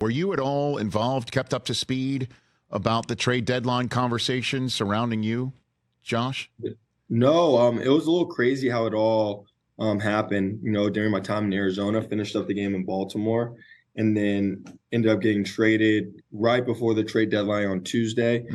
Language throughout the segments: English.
Were you at all involved, kept up to speed about the trade deadline conversations surrounding you, Josh? No, it was a little crazy how it all happened, during my time in Arizona. Finished up the game in Baltimore and then ended up getting traded right before the trade deadline on Tuesday.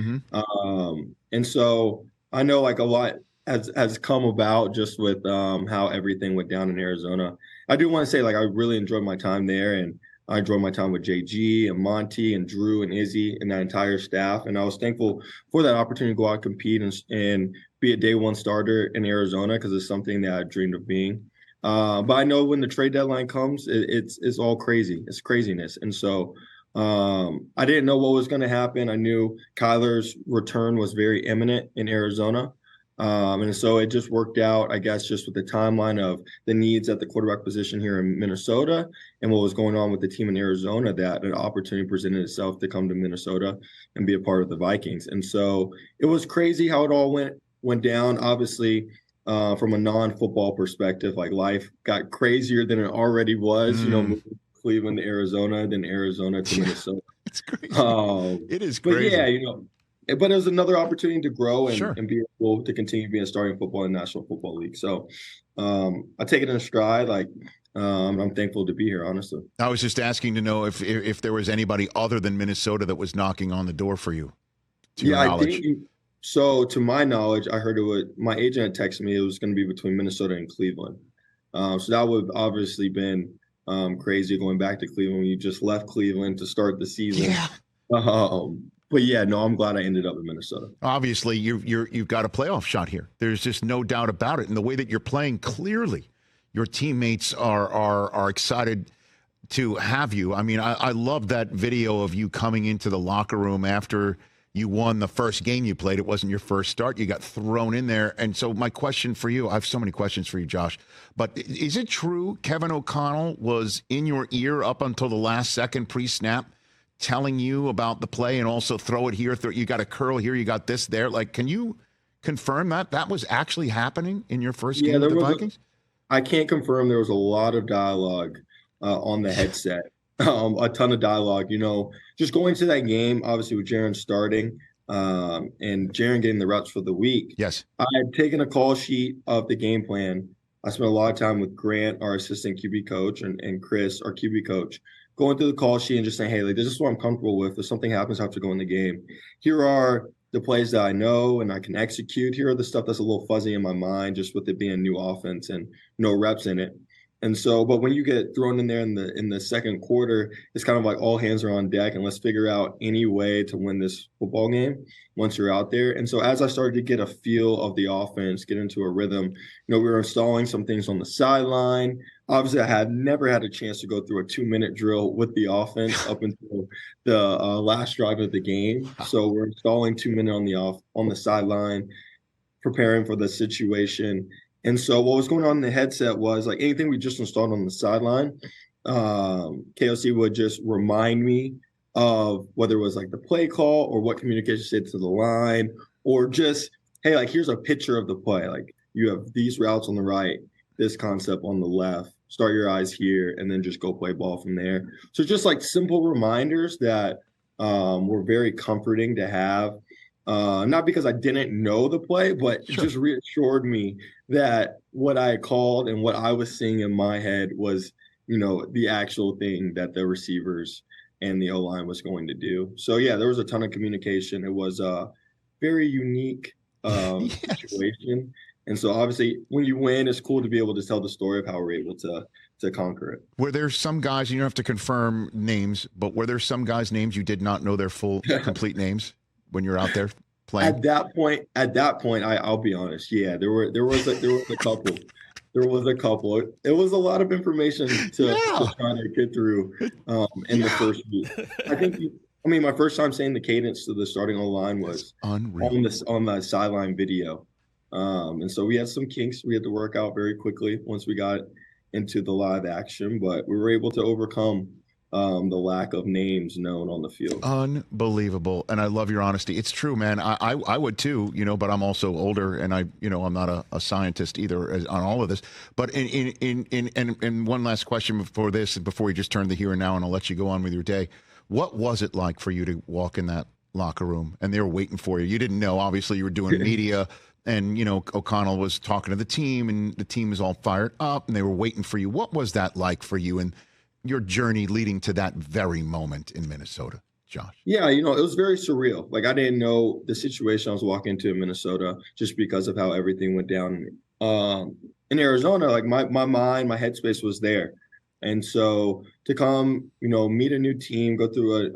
And so I know like a lot has come about just with how everything went down in Arizona. I do want to say like I really enjoyed my time there, and I enjoyed my time with JG and Monty and Drew and Izzy and that entire staff. And I was thankful for that opportunity to go out and compete and be a day one starter in Arizona, because it's something that I dreamed of being. But I know when the trade deadline comes, it's all crazy. It's craziness. And so I didn't know what was going to happen. I knew Kyler's return was very imminent in Arizona. And so it just worked out, I guess, just with the timeline of the needs at the quarterback position here in Minnesota and what was going on with the team in Arizona, that an opportunity presented itself to come to Minnesota and be a part of the Vikings. And so it was crazy how it all went down. Obviously, from a non-football perspective, like life got crazier than it already was, moving from Cleveland to Arizona, then Arizona to Minnesota. It's crazy. It is crazy. But yeah, but it was another opportunity to grow and be able to continue being starting football in the National Football League. So I take it in stride. Like I'm thankful to be here, honestly. I was just asking to know if there was anybody other than Minnesota that was knocking on the door for you. I think so. To my knowledge, I heard my agent had texted me it was going to be between Minnesota and Cleveland. So that would have obviously been crazy going back to Cleveland when you just left Cleveland to start the season. Yeah. But yeah, no, I'm glad I ended up in Minnesota. Obviously, you've got a playoff shot here. There's just no doubt about it. And the way that you're playing, clearly, your teammates are excited to have you. I mean, I love that video of you coming into the locker room after you won the first game you played. It wasn't your first start. You got thrown in there. And so my question for you, I have so many questions for you, Josh, but is it true Kevin O'Connell was in your ear up until the last second pre-snap, telling you about the play and also throw it here, you got a curl here, you got this there? Like, can you confirm that was actually happening in your first game with the Vikings? I can't confirm. There was a lot of dialogue on the headset, a ton of dialogue, just going to that game, obviously with Jaron starting and Jaron getting the reps for the week. Yes. I had taken a call sheet of the game plan. I spent a lot of time with Grant, our assistant QB coach, and Chris, our QB coach, going through the call sheet and just saying, hey, like, this is what I'm comfortable with. If something happens, I have to go in the game. Here are the plays that I know and I can execute. Here are the stuff that's a little fuzzy in my mind, just with it being a new offense and no reps in it. And so, but when you get thrown in there in the second quarter, it's kind of like all hands are on deck and let's figure out any way to win this football game once you're out there. And so as I started to get a feel of the offense, get into a rhythm, we were installing some things on the sideline. Obviously, I had never had a chance to go through a 2-minute drill with the offense up until the last drive of the game. So we're installing 2 minute on the sideline, preparing for the situation. And so what was going on in the headset was like anything we just installed on the sideline, KOC would just remind me of whether it was like the play call or what communication said to the line, or just, hey, like here's a picture of the play. Like you have these routes on the right, this concept on the left, start your eyes here, and then just go play ball from there. So just like simple reminders that were very comforting to have. Not because I didn't know the play, but it just reassured me that what I called and what I was seeing in my head was, the actual thing that the receivers and the O-line was going to do. So, yeah, there was a ton of communication. It was a very unique situation. And so, obviously, when you win, it's cool to be able to tell the story of how we're able to conquer it. Were there some guys, you don't have to confirm names, but were there some guys' names you did not know their full, complete names when you're out there playing? At that point, I'll be honest. Yeah, there was a couple. There was a couple. It was a lot of information to try to get through in the first week. My first time saying the cadence to the starting line was unreal on the sideline video. And so we had some kinks we had to work out very quickly once we got into the live action, but we were able to overcome the lack of names known on the field. Unbelievable. And I love your honesty. It's true, man. I would too, but I'm also older and I'm not a scientist either on all of this. But in one last question before you just turn the here and now, and I'll let you go on with your day. What was it like for you to walk in that locker room and they were waiting for you? You didn't know, obviously, you were doing media, and, O'Connell was talking to the team, and the team is all fired up, and they were waiting for you. What was that like for you and your journey leading to that very moment in Minnesota, Josh? Yeah, it was very surreal. Like, I didn't know the situation I was walking into in Minnesota just because of how everything went down. In Arizona, like my mind, my headspace was there. And so to come, meet a new team, go through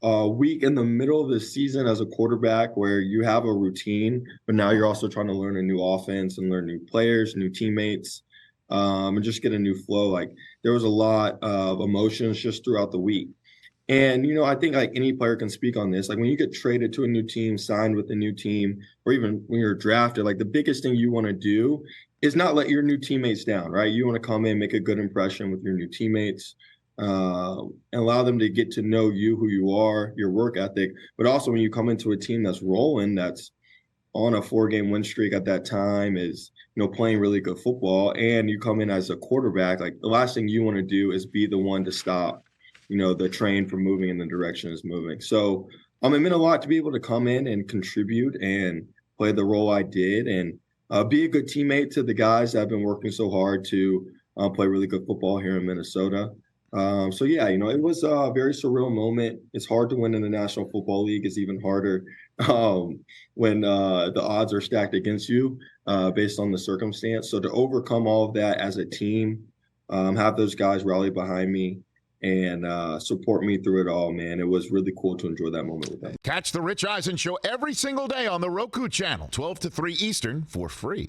a week in the middle of the season as a quarterback where you have a routine, but now you're also trying to learn a new offense and learn new players, new teammates, and just get a new flow. Like, there was a lot of emotions just throughout the week. And, I think like any player can speak on this. Like, when you get traded to a new team, signed with a new team, or even when you're drafted, like, the biggest thing you want to do is not let your new teammates down, right? You want to come in, make a good impression with your new teammates, and allow them to get to know you, who you are, your work ethic. But also, when you come into a team that's rolling, that's on a 4-game win streak at that time, is, playing really good football, and you come in as a quarterback, like, the last thing you want to do is be the one to stop the train from moving in the direction it's moving. So it meant a lot to be able to come in and contribute and play the role I did, and be a good teammate to the guys that have been working so hard to play really good football here in Minnesota. So yeah, it was a very surreal moment. It's hard to win in the National Football League. It's even harder when the odds are stacked against you based on the circumstance. So to overcome all of that as a team, have those guys rally behind me and support me through it all, man. It was really cool to enjoy that moment with them. Catch the Rich Eisen Show every single day on the Roku channel, 12 to 3 Eastern, for free.